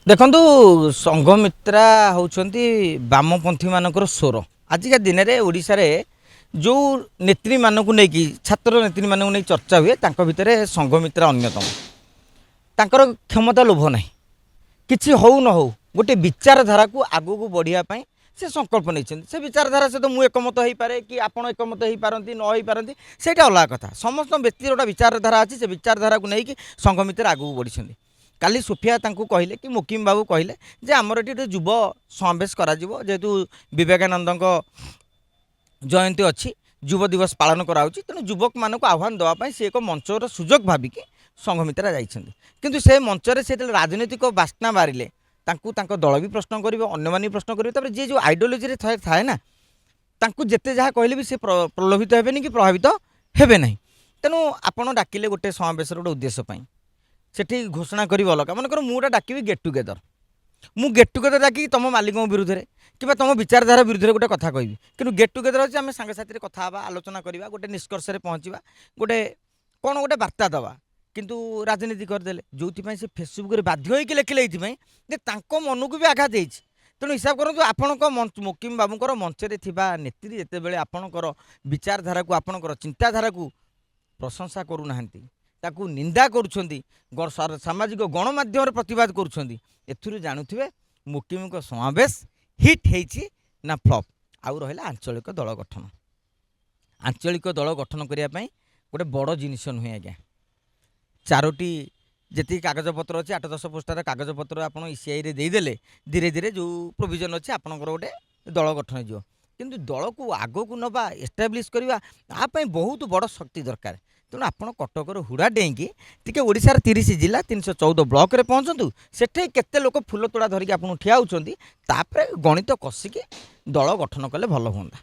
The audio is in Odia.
ଦେଖନ୍ତୁ ସଂଘମିତ୍ରା ହେଉଛନ୍ତି ବାମପନ୍ଥୀ ମାନଙ୍କର ସ୍ୱର। ଆଜିକା ଦିନରେ ଓଡ଼ିଶାରେ ଯେଉଁ ନେତ୍ରୀମାନଙ୍କୁ ନେଇକି ଛାତ୍ର ନେତ୍ରୀମାନଙ୍କୁ ନେଇ ଚର୍ଚ୍ଚା ହୁଏ ତାଙ୍କ ଭିତରେ ସଂଘମିତ୍ରା ଅନ୍ୟତମ। ତାଙ୍କର କ୍ଷମତା ଲୋଭ ନାହିଁ, କିଛି ହଉ ନ ହଉ ଗୋଟେ ବିଚାରଧାରାକୁ ଆଗକୁ ବଢ଼ିବା ପାଇଁ ସେ ସଂକଳ୍ପ ନେଇଛନ୍ତି। ସେ ବିଚାରଧାରା ସହିତ ମୁଁ ଏକମତ ହୋଇପାରେ କି ଆପଣ ଏକମତ ହୋଇପାରନ୍ତି ନ ହୋଇପାରନ୍ତି ସେଇଟା ଅଲଗା କଥା। ସମସ୍ତ ବ୍ୟକ୍ତିର ଗୋଟେ ବିଚାରଧାରା ଅଛି, ସେ ବିଚାରଧାରାକୁ ନେଇକି ସଂଘମିତ୍ରା ଆଗକୁ ବଢ଼ିଛନ୍ତି। କାଲି ସୁଫିଆ ତାଙ୍କୁ କହିଲେ କି ମୁକିମ ବାବୁ କହିଲେ ଯେ ଆମର ଏଠି ଗୋଟେ ଯୁବ ସମାବେଶ କରାଯିବ, ଯେହେତୁ ବିବେକାନନ୍ଦଙ୍କ ଜୟନ୍ତୀ ଅଛି, ଯୁବ ଦିବସ ପାଳନ କରାଯାଉଛି, ତେଣୁ ଯୁବକମାନଙ୍କୁ ଆହ୍ୱାନ ଦେବା ପାଇଁ ସେ ଏକ ମଞ୍ଚର ସୁଯୋଗ ଭାବିକି ସଂଘମିତ୍ରା ଯାଇଛନ୍ତି। କିନ୍ତୁ ସେ ମଞ୍ଚରେ ସେ ଯେତେବେଳେ ରାଜନୈତିକ ବାସ୍ନା ବାହାରିଲେ ତାଙ୍କୁ ତାଙ୍କ ଦଳ ବି ପ୍ରଶ୍ନ କରିବ, ଅନ୍ୟମାନେ ବି ପ୍ରଶ୍ନ କରିବେ। ତାପରେ ଯିଏ ଯେଉଁ ଆଇଡ଼ିଓଲୋଜିରେ ଥାଏ ନା, ତାଙ୍କୁ ଯେତେ ଯାହା କହିଲେ ବି ସେ ପ୍ରଲୋଭିତ ହେବେନି କି ପ୍ରଭାବିତ ହେବେ ନାହିଁ। ତେଣୁ ଆପଣ ଡାକିଲେ ଗୋଟେ ସମାବେଶର ଗୋଟେ ଉଦ୍ଦେଶ୍ୟ ପାଇଁ, ସେଠି ଘୋଷଣା କରିବ ଅଲଗା। ମନେକର ମୁଁ ଗୋଟେ ଡାକିବି ଗେଟ୍ ଟୁଗେଦର, ମୁଁ ଗେଟ୍ ଟୁଗେଦର ଡାକିକି ତୁମ ମାଲିକଙ୍କ ବିରୁଦ୍ଧରେ କିମ୍ବା ତୁମ ବିଚାରଧାରା ବିରୁଦ୍ଧରେ ଗୋଟେ କଥା କହିବି। କିନ୍ତୁ ଗେଟ୍ ଟୁଗେଦର ହେଉଛି ଆମେ ସାଙ୍ଗସାଥିରେ କଥା ହେବା, ଆଲୋଚନା କରିବା, ଗୋଟେ ନିଷ୍କର୍ଷରେ ପହଞ୍ଚିବା, ଗୋଟେ କ'ଣ ଗୋଟେ ବାର୍ତ୍ତା ଦେବା। କିନ୍ତୁ ରାଜନୀତି କରିଦେଲେ, ଯେଉଁଥିପାଇଁ ସେ ଫେସବୁକ୍ରେ ବାଧ୍ୟ ହୋଇକି ଲେଖିଲେ ଏଇଥିପାଇଁ ଯେ ତାଙ୍କ ମନକୁ ବି ଆଘାତ ହେଇଛି। ତେଣୁ ହିସାବ କରନ୍ତୁ, ଆପଣଙ୍କ ମୁକିମ ବାବୁଙ୍କର ମଞ୍ଚରେ ଥିବା ନେତ୍ରୀ ଯେତେବେଳେ ଆପଣଙ୍କର ବିଚାରଧାରାକୁ, ଆପଣଙ୍କର ଚିନ୍ତାଧାରାକୁ ପ୍ରଶଂସା କରୁନାହାନ୍ତି, ତାକୁ ନିନ୍ଦା କରୁଛନ୍ତି, ସାମାଜିକ ଗଣମାଧ୍ୟମରେ ପ୍ରତିବାଦ କରୁଛନ୍ତି, ଏଥିରୁ ଜାଣୁଥିବେ ମୁକିମଙ୍କ ସମାବେଶ ହିଟ୍ ହେଇଛି ନା ଫ୍ଲପ୍। ଆଉ ରହିଲା ଆଞ୍ଚଳିକ ଦଳ ଗଠନ। ଆଞ୍ଚଳିକ ଦଳ ଗଠନ କରିବା ପାଇଁ ଗୋଟେ ବଡ଼ ଜିନିଷ ନୁହେଁ ଆଜ୍ଞା। ଚାରୋଟି ଯେତିକି କାଗଜପତ୍ର ଅଛି, 8-10 ପୃଷ୍ଠାର କାଗଜପତ୍ର ଆପଣ ଇସିଆଇରେ ଦେଇଦେଲେ ଧୀରେ ଧୀରେ ଯେଉଁ ପ୍ରୋଭିଜନ୍ ଅଛି ଆପଣଙ୍କର ଗୋଟେ ଦଳ ଗଠନ ହେଇଯିବ। କିନ୍ତୁ ଦଳକୁ ଆଗକୁ ନେବା, ଏଷ୍ଟାବ୍ଲିଶ୍ କରିବା, ତା ପାଇଁ ବହୁତ ବଡ଼ ଶକ୍ତି ଦରକାର। ତେଣୁ ଆପଣ କଟକର ହୁଡ଼ା ଡେଇଁକି ଟିକେ ଓଡ଼ିଶାର 30 ଜିଲ୍ଲା 314 ବ୍ଲକରେ ପହଞ୍ଚନ୍ତୁ। ସେଠି କେତେ ଲୋକ ଫୁଲ ତୋଡ଼ା ଧରିକି ଆପଣଙ୍କୁ ଠିଆ ହେଉଛନ୍ତି, ତାପରେ ଗଣିତ କଷିକି ଦଳ ଗଠନ କଲେ ଭଲ ହୁଅନ୍ତା।